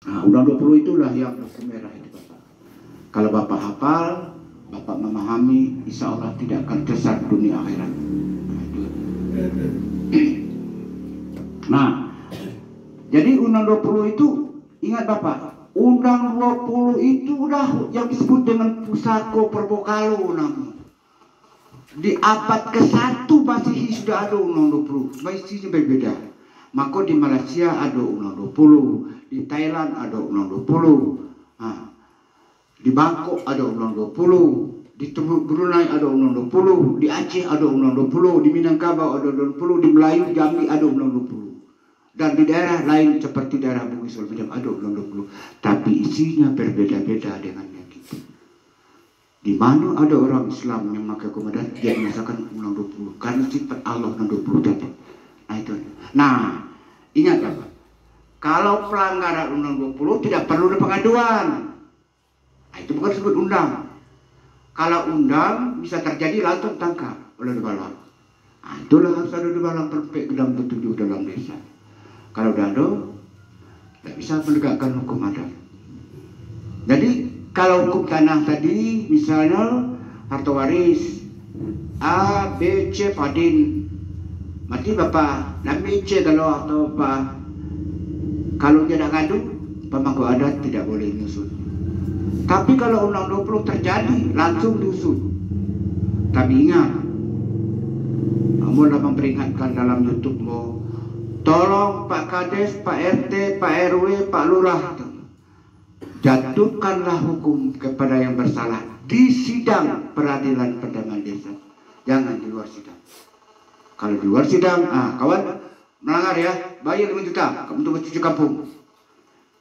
Nah, Undang 20 itulah yang buku merah itu Bapak. Kalau Bapak hafal, Bapak memahami, insya Allah tidak akan tersesat dunia akhirat. Nah, jadi Undang 20 itu, ingat Bapak, Undang 20 itu udah yang disebut dengan Pusako Perbokalo namanya. Di abad ke-1 Masehi sudah ada Undang 20, Masehi berbeda. Maka di Malaysia ada Undang 20, di Thailand ada Undang 20, nah, di Bangkok ada Undang 20, di Brunei ada Undang 20, di Aceh ada Undang 20, di Minangkabau ada Undang 20, di Melayu, Jambi ada Undang 20. Dan di daerah lain seperti daerah Bugis macam ada Undang 20. Tapi isinya berbeda-beda dengan yang gitu. Di mana ada orang Islam yang memakai komandan, dia merasakan Undang 20 karena sifat Allah Undang 20 tadi. Nah itu. Nah, ingat Bapak, kalau pelanggaran Undang 20 tidak perlu ada pengaduan. Nah, itu bukan disebut undang. Kalau undang bisa terjadi langsung tangkap oleh Debalang. Nah, itulah harus ada Debalang perfect gedang ketujuh dalam desa. Kalau tidak ada, tidak bisa menegakkan hukum adat. Jadi kalau hukum tanah tadi, misalnya harta waris A, B, C, Padin, mati Bapak, dan B, C kalau atau Bapak, kalau dia tidak ngadu, pemangku adat tidak boleh nyusun. Tapi kalau Undang 20 terjadi, langsung diusut. Tapi ingat, Mudah memperingatkan dalam YouTube mau, tolong Pak Kades, Pak RT, Pak RW, Pak Lurah, jatuhkanlah hukum kepada yang bersalah di sidang peradilan perdamaian desa, jangan di luar sidang. Kalau di luar sidang, kawan melanggar ya, bayar 5 juta untuk mencuci kampung.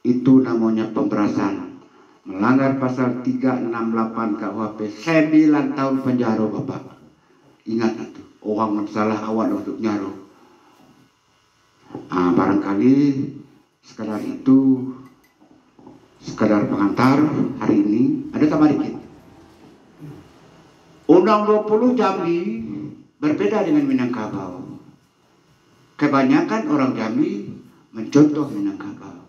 Itu namanya pemberasan, melanggar pasal 368 KUHP, 9 tahun penjara Bapak. Ingat itu, orang bersalah awal untuk nyaru. Barangkali sekadar itu, sekadar pengantar hari ini. Ada tambah dikit. Undang 20 Jambi berbeda dengan Minangkabau. Kebanyakan orang Jambi mencontoh Minangkabau.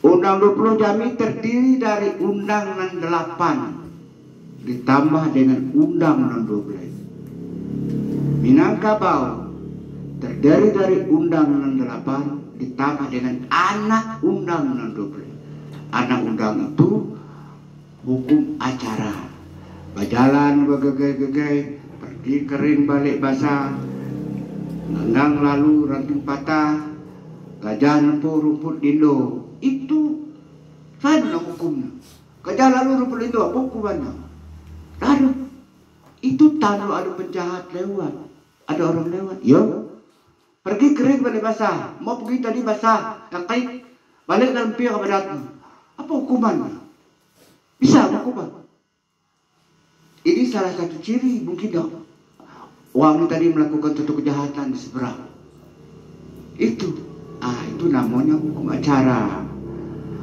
Undang 20 Jambi terdiri dari Undang 68 ditambah dengan Undang 12. Minangkabau terdiri dari Undang 68 ditambah dengan anak Undang 12. Anak undang itu hukum acara. Berjalan bergegai-gegai, pergi kering balik basah, nendang lalu ranting patah, gajah nempuh rumput lindo. Itu sana hukumnya. Gajah lalu rumput lindo, apa hukumannya? Lalu itu tanpa ada penjahat lewat, ada orang lewat, yo pergi kering balik basah, mau pergi tadi basah, kait balik dalam pihak badatnya. Apa hukumannya? Bisa hukuman. Ini salah satu ciri mungkin dong. Orang tadi melakukan suatu kejahatan di seberang. Itu namanya hukum acara.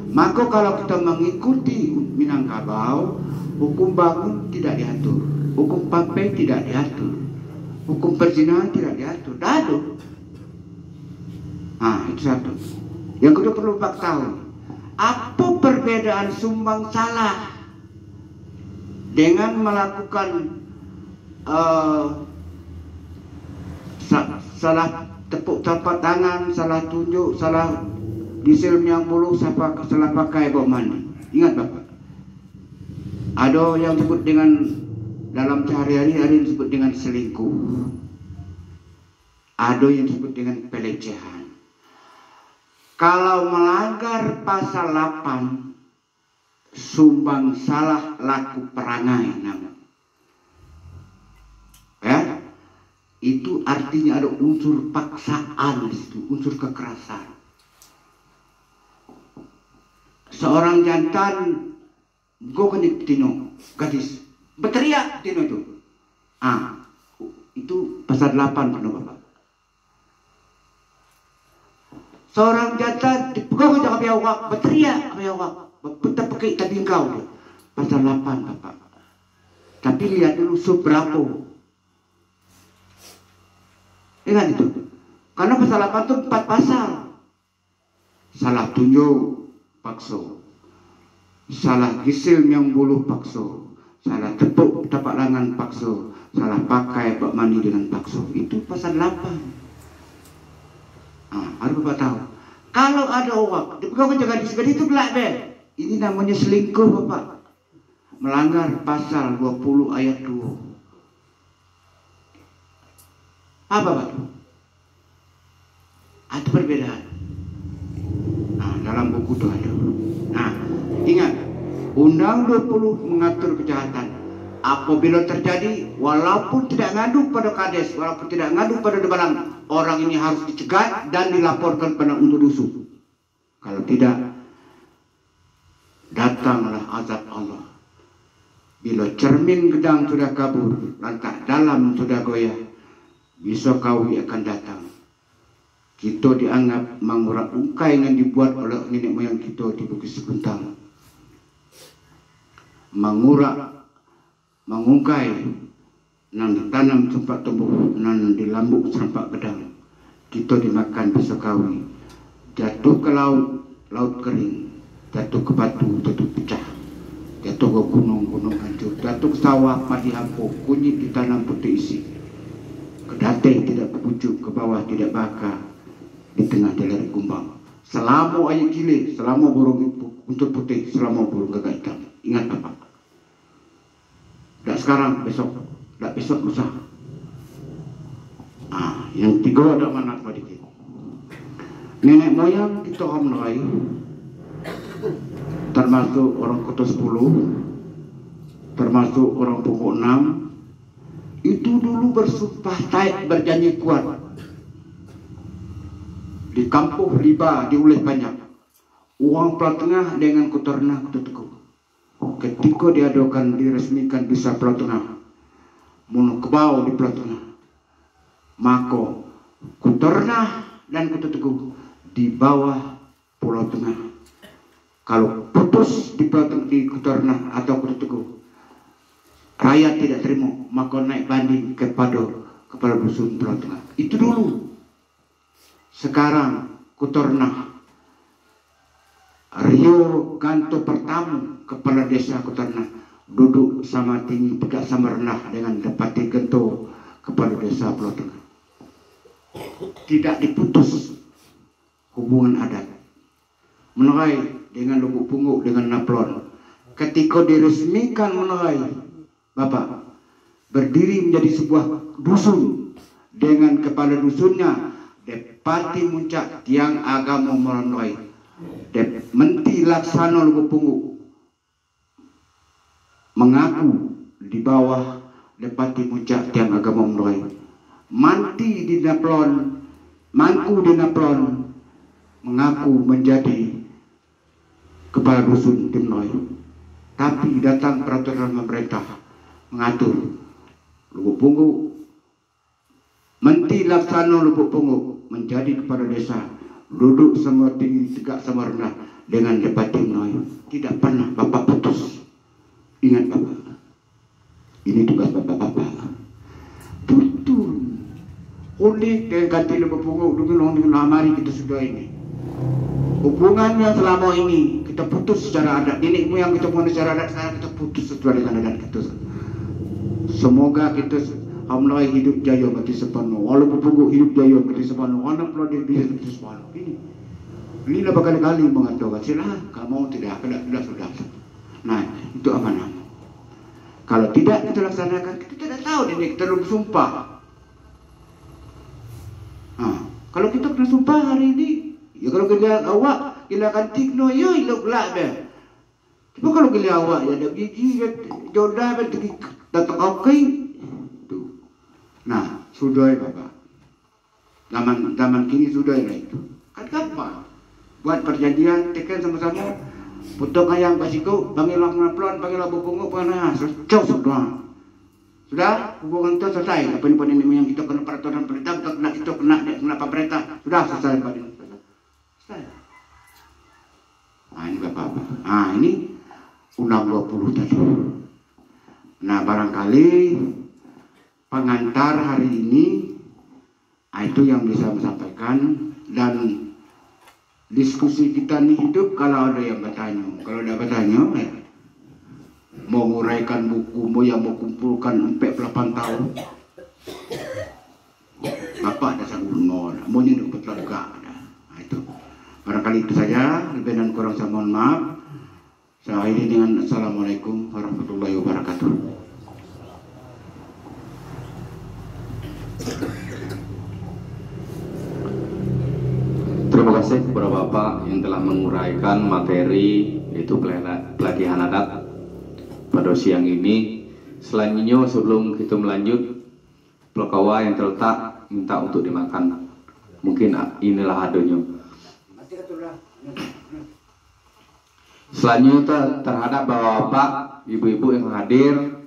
Maka kalau kita mengikuti Minangkabau, hukum bangun tidak diatur, hukum pakai tidak diatur, hukum perzinahan tidak diatur, dado. Itu satu. Yang kedua perlu Pak tahu, apa perbedaan sumbang salah dengan melakukan salah tepuk tapak tangan, salah tunjuk, salah gisil miang bulu, salah pakai bau mandi. Ingat Bapak, ada yang disebut dengan dalam sehari-hari, ada yang disebut dengan selingkuh, ada yang disebut dengan pelecehan. Kalau melanggar pasal 8, sumbang salah laku perangai namanya. Ya, itu artinya ada unsur paksaan di situ, unsur kekerasan. Seorang jantan gokenik tino, gadis berteriak tino itu. Itu pasal 8 penuh Bapak. Seorang jantan dipegang jangan biawak, berteriak biawak, betap pakai tadi engkau dia. Pasal 8 Bapak. Tapi lihat dulu seberapa. Ingat itu. Karena pasal 8 itu 4 pasal. salah tunjuk pakso, salah gisil yang buluh pakso, salah tepuk tapak lengan pakso, salah pakai bak mandi dengan pakso. Itu pasal 8. Harus Bapak tahu. Kalau ada orang kau jaga di sebelah itu gelap be. Ini namanya selingkuh Bapak. Melanggar pasal 20 ayat 2. Apa Pak? Itu perbedaan. Dalam buku itu ada. Ingat, Undang 20 mengatur kejahatan. Apabila terjadi, walaupun tidak ngadu pada kades, walaupun tidak ngadu pada debalang, orang ini harus dicegat dan dilaporkan pada untuk dusu. Kalau tidak, datanglah azab Allah. Bila cermin gedang sudah kabur, lantak dalam sudah goyah, besok kawi akan datang. Kita dianggap mengurak ungkai yang dibuat oleh nenek moyang kita di Bukit Seguntang. Mengungkai nan ditanam sempat tumbuh, nan dilambuk serempak gedang. Kita dimakan besok kawi. Jatuh ke laut kering. Jatuh ke batu, jatuh pecah. Jatuh ke gunung hancur. Jatuh ke sawah, padi hampuk, kunyit ditanam putih isi. Kedating tidak berpucuk, ke bawah tidak bakar, di tengah delari kumbang. Selama ayat gile, selama burung untuk putih, selama burung gagak hitam. Ingat Bapak. Tak sekarang, besok, tak besok lusa. Yang 3 ada mana pada kita. Nenek moyang kita Hamlai, termasuk orang Kota 10, termasuk orang Pokok 6, itu dulu bersumpah taik berjanji kuat. Di kampung riba diulih banyak. Uang Pulau Tengah dengan Kutorna Kutu Teguh. Ketika diadakan diresmikan bisa Pulau Tengah, munu kebau di Pulau Tengah, maka Kutorna dan Kutu Teguh di bawah Pulau Tengah. Kalau putus di Pulau Tengah, di Kutorna atau Kutu Teguh, rakyat tidak terima, maka naik banding kepada kepala dusun Pulau Tengah. Itu dulu. Sekarang Kutorna, Rio Ganto Pertamu, kepala desa Kutorna, duduk sama tinggi, tegak sama rendah dengan Dapati Gento, kepala desa Pulau Tengah. Tidak diputus hubungan adat. Menerai dengan Lubuk Pungguk dengan Naplon. Ketika diresmikan Menerai, Bapak, berdiri menjadi sebuah dusun dengan kepala dusunnya Depati Muncak Tiang Agama Meronoi, Menti Laksana Lubuk Pungguk, mengaku di bawah Depati Muncak Tiang Agama Meronoi. Manti di Naplon, Mangku di Naplon, mengaku menjadi kepala dusun di Meronoi. Tapi datang peraturan pemerintah mengatur Lubuk Pungguk, Menti Laksana Lubuk Pungguk menjadi kepala desa, duduk sama tinggi, tegak sama rendah dengan Depati Meronoi. Tidak pernah Bapak putus. Ingat Bapak, ini tugas Bapak-Bapak. Betul. Oleh dengan ganti Lubuk Pungguk dengan amari kita sudah ini. Hubungannya selama ini kita putus secara adat. Ini yang kita punya secara adat, sekarang kita putus sesuai dengan adat kita. Semoga kita Hamlai hidup jaya mati sepenuh. Walaupun Pungguk hidup jaya mati sepenuh. Anak pula dia bisa mati sepenuh. Inilah berkali-kali mengatakan silah. Kalau mau tidak, sudah. Nah, itu apa nama? Kalau tidak kita laksanakan, kita tidak tahu ini kita belum sumpah. Kalau kita kena sumpah hari ini, ya kalau gila awak, gila kantik no, yo ilok gelak deh. Tapi kalau gila awak, ya ada gigi, jodoh, datang oke. Nah, sudah Bapak. Zaman kini sudah itu. Kan apa? Buat perjanjian, tekan sama-sama. Potong ayam pasiko, panggillah Naplon, panggillah Bukunguk, panggillah sudah. Sudah, hubungan itu selesai. Apa ini yang kita kena peraturan pemerintah, kita kena pemerintah. Sudah selesai Pak. Selesai. Nah ini Bapak. Nah ini Undang 20 tadi. Nah barangkali pengantar hari ini itu yang bisa saya sampaikan, dan diskusi kita nih hidup kalau ada yang bertanya. Kalau ada bertanya, mau nguraikan buku, mau yang mau kumpulkan 48 tahun. Bapak ada sanggup nol, mau nyenduk betul juga. Nah, itu. Barangkali itu saja, lebih dan kurang saya mohon maaf. Saya akhiri dengan Assalamualaikum warahmatullahi wabarakatuh. Terima kasih kepada Bapak yang telah menguraikan materi yaitu pelatihan adat pada siang ini. Selanjutnya sebelum kita melanjut, pelakawa yang terletak minta untuk dimakan. Mungkin inilah adanya. Selanjutnya terhadap Bapak, Ibu-ibu yang hadir.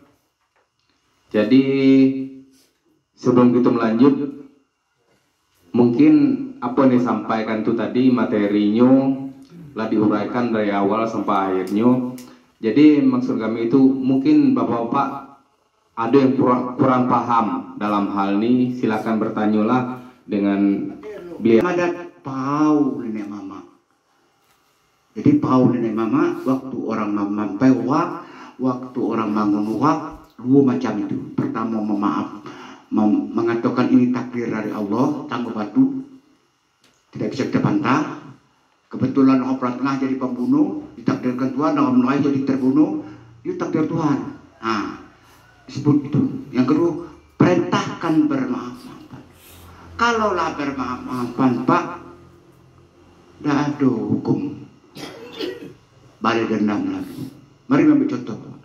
Jadi sebelum kita melanjut, mungkin apa yang disampaikan itu tadi materinya telah diuraikan dari awal sampai akhirnya. Jadi maksud kami itu mungkin bapak-bapak ada yang kurang paham dalam hal ini, silakan bertanyalah dengan beliau. Adat pau nenek mama. Jadi pau nenek mama waktu orang mampai wak, waktu orang bangun wak, dua macam itu. Pertama mengatakan ini takdir dari Allah, tangguh batu, tidak bisa kita bantah. Kebetulan orang tengah jadi pembunuh, ditakdirkan Tuhan, orang lain jadi terbunuh, itu takdir Tuhan. Nah, disebut itu. Yang kedua, perintahkan bermaaf-maafan. Kalaulah bermaaf-maafan, Pak, tidak ada hukum balik dendam lagi. Mari ambil contoh.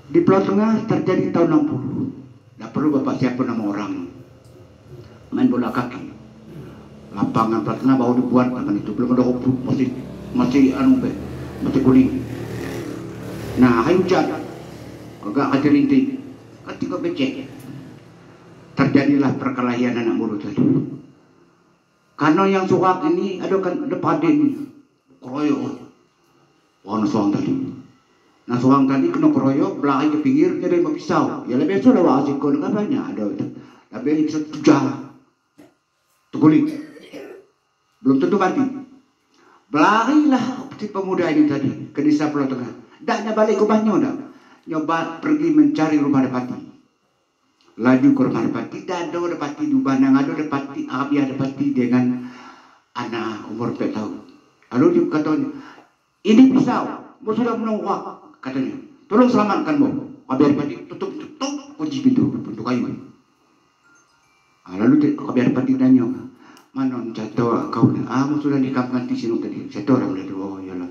Di Pulau Tengah terjadi tahun 60. Tidak perlu Bapak siapa nama orang. Main bola kaki. Lapangan Pulau Tengah baru dibuat zaman itu, belum ada rumput, masih kuning. Nah, hari hujan, agak ada rintik, ketika becek, terjadilah perkelahian anak muda tadi. Karena yang suak ini ada paden, keroyok, warna suang tadi. Nah, suang tadi kena keroyok, belakang ke pinggir, jadi mau pisau. Ya lebih sudah wajib kau dengan banyak ada itu, tapi bisa tujah, tukulik. Belum tentu mati. Berlarilah si pemuda ini tadi ke desa Pulau Tengah. Daknya balik ke rumahnya dah. Nyoba pergi mencari rumah Dapati. Laju ke rumah Dapati. Tidak ada Dapati di Bandang. Ada Dapati, Abi Dapati dengan anak umur 4 tahun. Lalu dia katanya, ini pisau. Mau sudah menunggu katanya. Tolong selamatkan mau. Abi Dapati tutup kunci pintu kayu. Lalu Abi Dapati tanya, mana jatuh kau ni? Kamu sudah nikahkan di sini tadi. Jatuh orang dari bawah ya lah.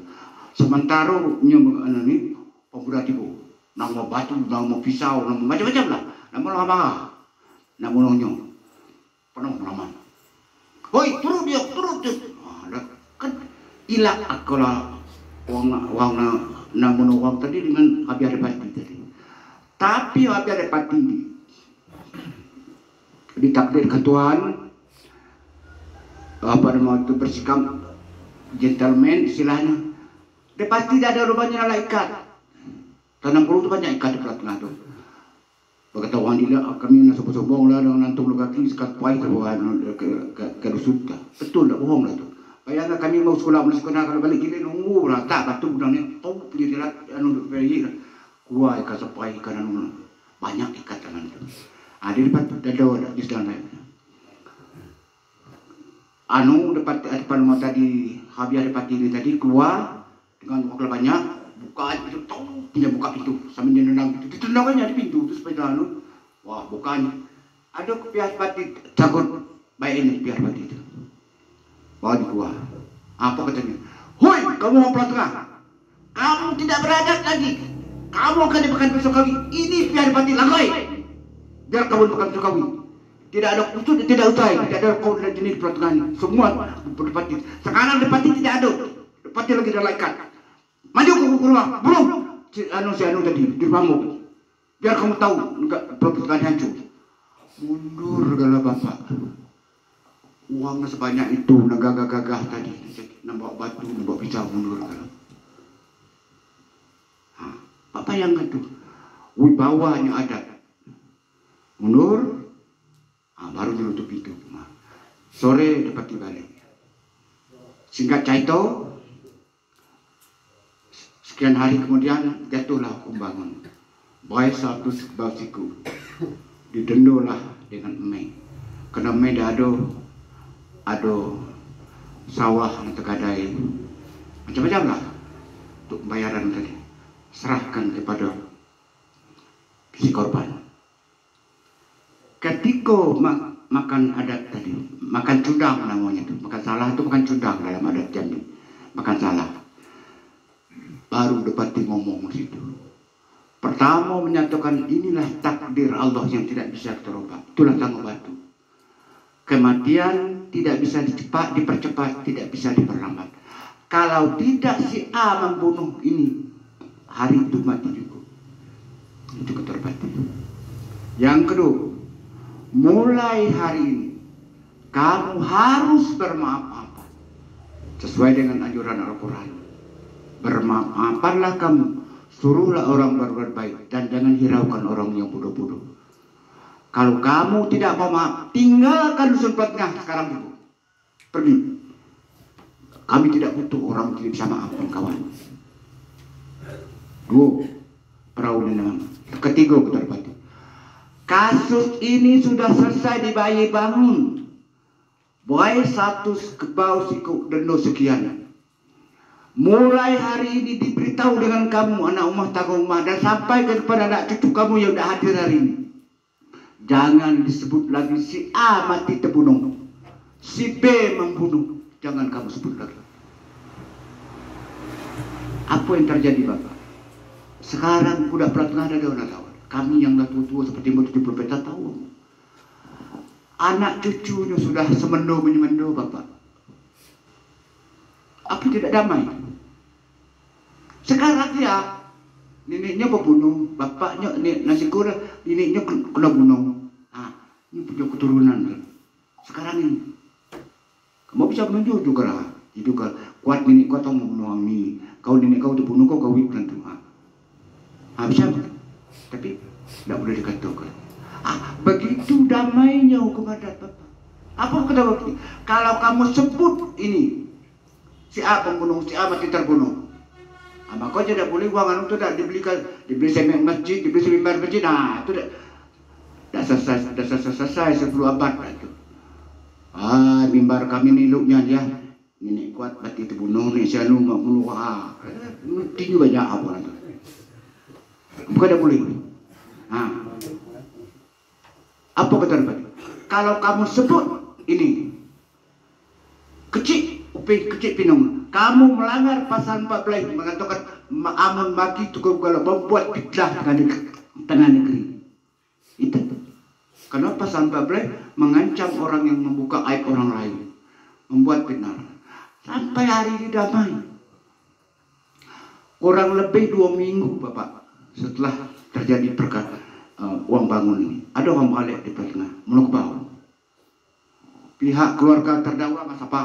Sementara ni pemuda tipu. Nama batu, nama pisau, nama macam-macam lah. Nama lama, nama nonyo. Penuh lama. Hoi, turun dia, turun dia. Kan ilak akolah wang nama wang tadi dengan Abi Adipati tadi. Tapi Abi Adipati ditakdirkan Tuhan. Apa nama itu bersikap gentleman istilahnya. Dia pasti tidak ada rumahnya ala ikat. Tanam puluh itu banyak ikat di Pulau Tengah tu. Pengetahuan dia kami nak sombong lah dengan nantung lu kaki sekat pai ke bawah ke rusut. Betul tak bohong lah tu. Bayangkan kami mau sekolah kalau balik kita nunggu lah tak batu budang ni tahu pilih dia anu pergi kuai ikat sepai ikan anu banyak ikat tangan tu. Ada di patut ada di sana. Anu dapat rumah tadi Habis dapat diri tadi keluar dengan wakil banyak buka itu tahu dia buka pintu sambil dia nendang pintu ditendangannya di pintu itu supaya anu wah bukan ada pihak pati takut baik ini pihak pati itu bawa di keluar apa katanya hoi kamu mau Pulau Tengah kamu tidak beradat lagi kamu akan dimakan besok kawin ini pihak pati langgai biar kamu dimakan besok kawin. Tidak ada kusut, tidak usai, tidak ada kau dan jenis Pulau Tengah ini. Semua berdepati. Sekarang depati tidak ada. Depati lagi dalam ikat. Maju ke rumah, belum. Si anu tadi, di pamuk. Biar kamu tahu, Pulau Tengah hancur. Mundur gala bapak. Uangnya sebanyak itu, gagah-gagah tadi. Nampak batu, nampak pisau, mundur gala. Bapak yang itu, wibawanya ada. Mundur. Baru ditutup pintu. Sore dapat balik. Singkat cerita, sekian hari kemudian jatuhlah hukum bangun. Boy satu bausiku didendolah dengan emai. Karena emai dah ada sawah yang tergadai. Macam-macam lah untuk pembayaran tadi. Serahkan kepada si korban. Ketika makan adat tadi, makan cudang namanya itu. Makan salah itu makan cudang dalam adat Jambi. Makan salah. Baru dapat ngomong di situ. Pertama menyatakan inilah takdir Allah yang tidak bisa terubah. Itulah tanggung batu. Kematian tidak bisa dipercepat, tidak bisa diperlambat. Kalau tidak si A membunuh ini, hari itu mati juga. Itu keterbati. Yang kedua, mulai hari ini kamu harus bermaaf-maafan sesuai dengan anjuran Al-Quran. Bermaaf-maafanlah kamu. Suruhlah orang berbuat baik dan jangan hiraukan orang yang bodoh-bodoh. Kalau kamu tidak mau maaf, tinggalkan dusun Tengah sekarang juga. Pergi. Kami tidak butuh orang tidak bisa maafkan kawan. Dua, perahu dan ketiga keterbati. Kasus ini sudah selesai dibayi bangun. Boy satu kebau siku dendo sekian. Mulai hari ini diberitahu dengan kamu anak rumah tangga rumah dan sampai kepada anak cucu kamu yang sudah hadir hari ini. Jangan disebut lagi si A mati terbunuh, si B membunuh. Jangan kamu sebut lagi. Apa yang terjadi Bapak? Sekarang budak Tengah ada orang tahu. Kami yang dah tua-tua seperti 70 tahun. Anak cucunya sudah semendo-menyemendo Bapak. Apa tidak damai? Sekarang ya, neneknya berbunuh, bapaknya nasi goreng, neneknya kena bunuh. Ini punya keturunan. Sekarang ini, kamu bisa menunjuk juga lah. Itu kan kuat nenek kau tahu membunuh ini. Kau nenek kau terbunuh kau kawin tentu. Bisa, tapi tidak boleh dikatakan. Begitu damainya hukum adat Bapak. Apa kata Bapak? Kalau kamu sebut ini. Si A pembunuh, si A mati terbunuh. Maka tidak boleh uang itu tidak dibeli semen masjid, dibeli mimbar masjid. Nah, itu tidak selesai 10 abad itu. Mimbar kami ni luknya ya. Nenek kuat mati terbunuh, nenek sianu mak bunuh. Tinggi banyak apa itu. Bukan tidak boleh. Apa kata Bapak? Kalau kamu sebut ini kecil pinung, kamu melanggar pasal 14 mengatakan amun bagi tukang kalau membuat fitnah tengah negeri. Itu. Karena pasal 14 mengancam orang yang membuka aib orang lain, membuat fitnah. Sampai hari ini damai. Kurang lebih 2 minggu Bapak setelah terjadi perkara uang bangun ini, ada orang balik di Tengah, menukbau. Pihak keluarga terdakwa nggak apa.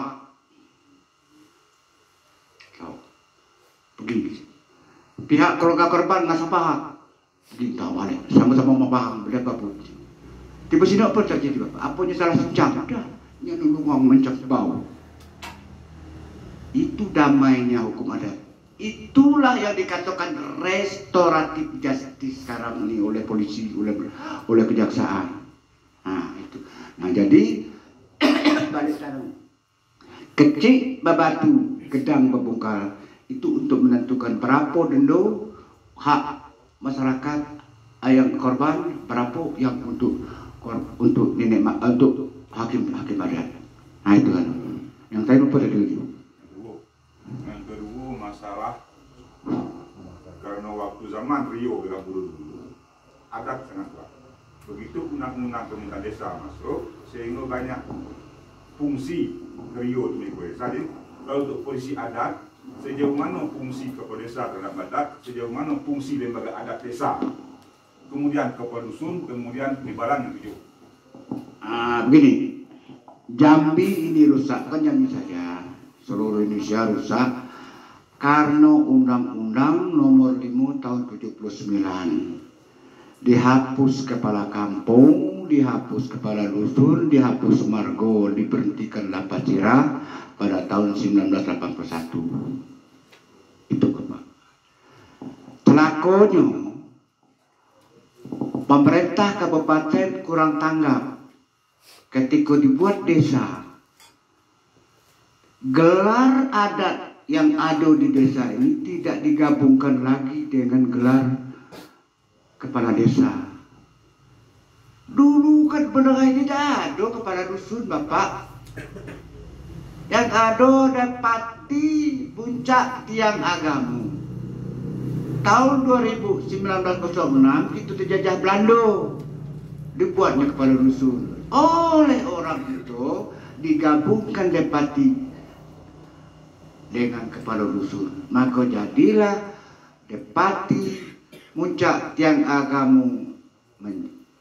Begini, pihak keluarga korban nggak sepaham, minta balik, sama-sama memaham berapa pun. Tiba sini apa terjadi Bapak? Apanya salah secam? Dah, yang nunggu mencap bau. Itu damainya hukum adat. Itulah yang dikatakan restoratif justice sekarang ini oleh polisi, oleh kejaksaan. Itu. Jadi balik sekarang. Kecil babatu, gedang babungkal. Itu untuk menentukan berapa dendo hak masyarakat yang korban, berapa yang untuk nenek untuk hakim adat. Itu kan. Yang saya lupa tadi. Yang kedua masalah karena waktu zaman Rio bila dulu adat sangat kuat. Begitu undang-undang pemerintahan desa masuk sehingga banyak fungsi Rio itu jadi kalau untuk polisi adat sejauh mana fungsi kepala desa terhadap adat, sejauh mana fungsi lembaga adat desa, kemudian kepala dusun, kemudian nibaran yang tujuh. Begini, Jambi ini rusak, kan Jambi saja, seluruh Indonesia rusak karena Undang-Undang Nomor 5 Tahun 79 dihapus kepala kampung, dihapus kepala dusun, dihapus margo, diberhentikan lapas sirah pada tahun 1981. Itu Pak. Telakonyo pemerintah kabupaten kurang tanggap ketika dibuat desa. Gelar adat yang ada di desa ini tidak digabungkan lagi dengan gelar kepala desa. Dulu kan benar tidak ada kepala dusun Bapak. Yang ada Depati Puncak Tiang Agamu. Tahun 1906 itu terjajah Belanda. Dibuatnya kepala dusun. Oleh orang itu digabungkan Depati dengan kepala dusun. Maka jadilah Depati Puncak Tiang Agamu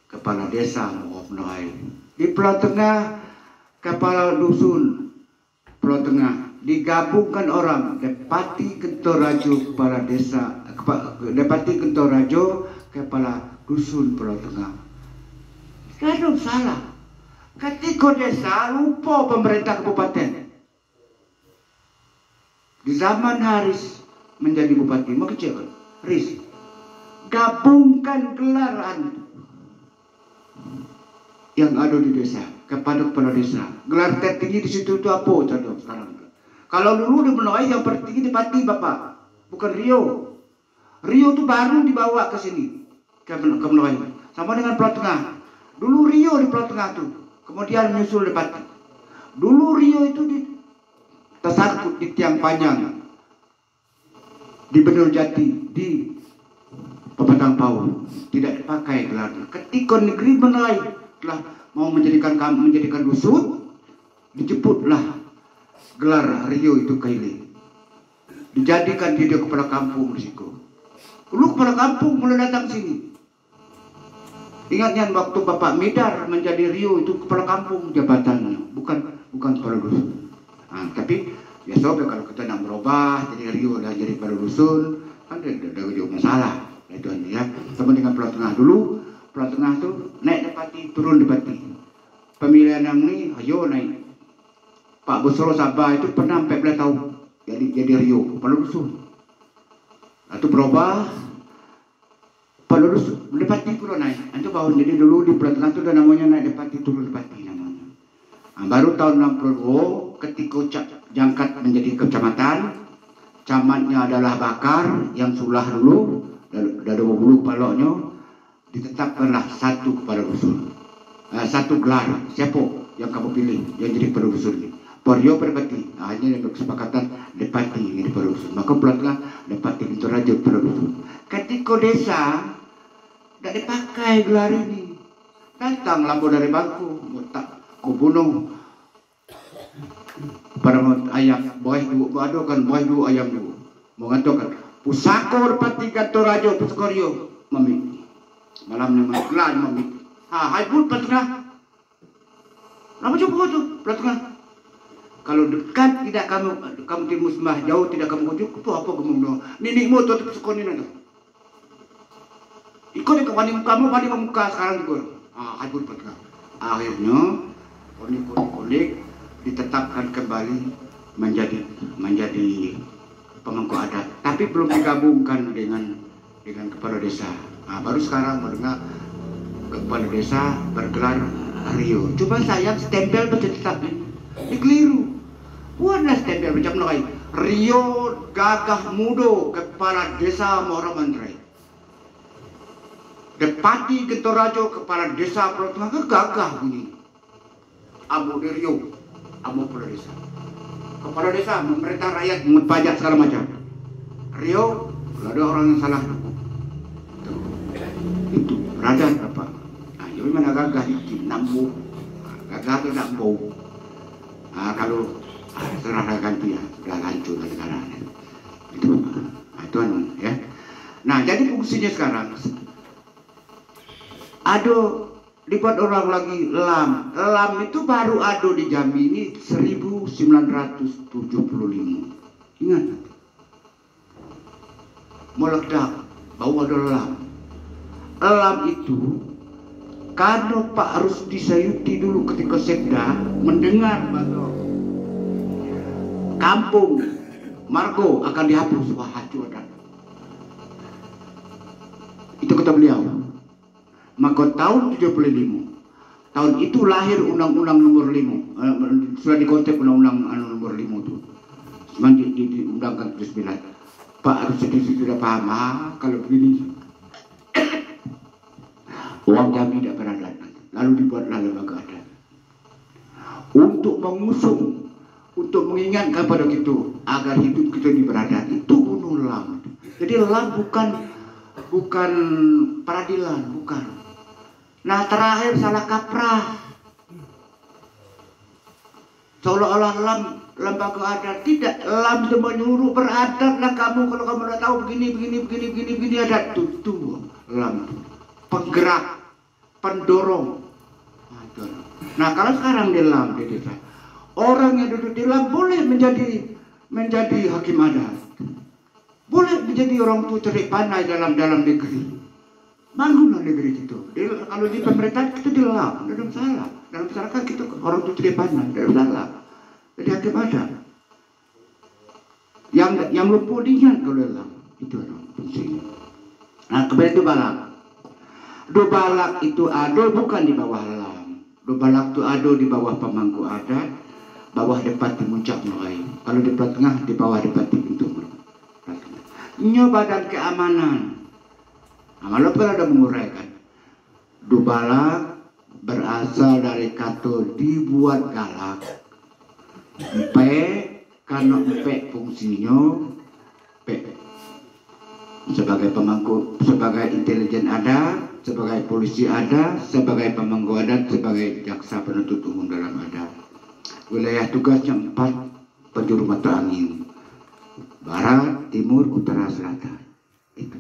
kepala desa Mohonai. Di Pulau Tengah kepala dusun Pulau Tengah digabungkan orang Depati Kentorajo kepala desa, Depati Kentorajo kepala dusun Pulau Tengah. Kadang salah. Ketika desa lupa pemerintah kabupaten. Di zaman Haris menjadi bupati, mau kecil kan? Haris gabungkan gelaran yang ada di desa kepada kepala desa. Gelar tertinggi di situ itu apa contoh sekarang? Kalau dulu di Melayu yang tertinggi di Pati Bapak, bukan Rio. Rio itu baru dibawa ke sini ke Melayu. Sama dengan Pulau Tengah. Dulu Rio di Pulau Tengah tuh, kemudian menyusul di Pati. Dulu Rio itu tersangkut di tiang panjang, di Benul Jati, di Pematang Pau, tidak dipakai gelar. Ketika negeri Melayu telah mau menjadikan dusun, dijemputlah gelar Rio itu Kaili. Dijadikan dia kepala kampung di situ. Dulu kepala kampung mulai datang sini. Ingatnya waktu Bapak Midar menjadi Rio itu kepala kampung jabatannya, bukan kepala dusun. Nah, tapi biasa kalau kita nak berubah jadi Rio dan jadi kepala dusun, kan ada masalah. Itu ya. Sama dengan Pulau Tengah dulu, Pulau Tengah tuh naik Depati, turun Depati. Pemilihan yang ini, ayo naik. Pak Busro Sabah itu pernah 14 tahun jadi Rio, kepala dusun. Itu berubah, kepala dusun, Depati turun naik. Itu baru jadi dulu di Pulau Tengah itu ada namanya naik Depati, turun Depati namanya. Nah, baru tahun 62 ketika jangkat menjadi kecamatan, camatnya adalah Bakar yang sulah dulu. Dah 20 kepalanya ditetapkanlah satu kepala dusun, satu gelar. Siapa yang kamu pilih yang jadi kepala dusun ini? Porio Depati. Hanya yang kesepakatan Depati yang kepala dusun. Maka pulang Depati Kentorajo kepala dusun. Ketika desa tidak dipakai gelar ini, datang lampu dari bangku, tak kubunuh pada ayam buah dua, adokan buah dua ayam dua, mengatakan Pusako Depati Kentorajo Puskorio mami malam ni malam mami hai pun Tengah. Nama cukup tu Tengah. Kalau dekat tidak kamu timus sembah, jauh tidak kamu kujuk, itu apa kamu bilang? Nini motor tu sekoni nanti. Ikut ke kamu bani muka sekarang juga. Hai pun Tengah. Akhirnya konik ditetapkan kembali menjadi pemangku adat, tapi belum digabungkan dengan kepala desa. Nah, baru sekarang mendengar kepala desa bergelar Rio. Coba sayang stempel bercetak ini keliru. Buatlah stempel macam lain. Rio Gagah Mudo kepala desa Muara Mandrai. Depati Kentorajo kepala desa Pulau Tengah gagah bunyi. Abu di Rio, abu kepala desa. Kepala desa memerintah rakyat pajak segala macam. Rio, kalau ada orang yang salah, itu radar apa? Nah, jadi mana gagah itu nambu, gagah itu nambu. Kalau serah ganti ya, sudah hancur negara. Itu ya. Nah, jadi fungsinya sekarang ada dibuat orang lagi lam. Lam itu baru ada di Jambi ini 1975. Ingat? Meledak, bau ada lam. Elam itu karena Pak Rusdi Sayuti dulu ketika Sekda mendengar bahwa kampung Margo akan dihapus, wah hancur adat. Itu kata beliau. Maka tahun 75, tahun itu lahir Undang-Undang Nomor 5, sudah dikonteks Undang-Undang Nomor 5 itu. Cuma diundangkan 79. Pak Rusdi sudah paham, kalau begini uang kami tidak beradat, lalu dibuatlah lembaga adat untuk mengusung, untuk mengingatkan pada kita agar hidup kita di beradat. Itu bunuh Lam. Jadi Lam bukan peradilan, bukan. Nah terakhir salah kaprah, seolah-olah Lam lembaga adat. Tidak, Lam itu menyuruh beradatlah kamu, kalau kamu udah tahu begini adat tuh Lam penggerak, pendorong. Nah kalau sekarang di Lam, di desa, orang yang duduk di Lam boleh menjadi hakim adat, boleh menjadi orang tua cerik pandai dalam negeri. Bangunlah negeri itu. Kalau di pemerintah kita di Lam, tidak ada masalah. Dalam masyarakat kita orang tua cerik pandai, tidak ada masalah. Jadi hakim adat. Yang lumpuh diingat kalau Lam itu fungsinya. Nah kemudian itu balak. Do balak itu ado bukan di bawah Lam. Do balak itu ado di bawah pemangku adat, bawah Depati Muncak Melayu. Kalau di tengah di bawah Depati Pintu Melayu. Nyo Badan Keamanan. Amalah ada menguraikan. Do balak berasal dari kata dibuat galak. Empe karena empe fungsinya sebagai pemangku, sebagai intelijen ada, sebagai polisi ada, sebagai pemangku adat, sebagai jaksa penuntut umum dalam adat. Wilayah tugasnya 4 penjuru mata angin: barat, timur, utara, selatan. Itu.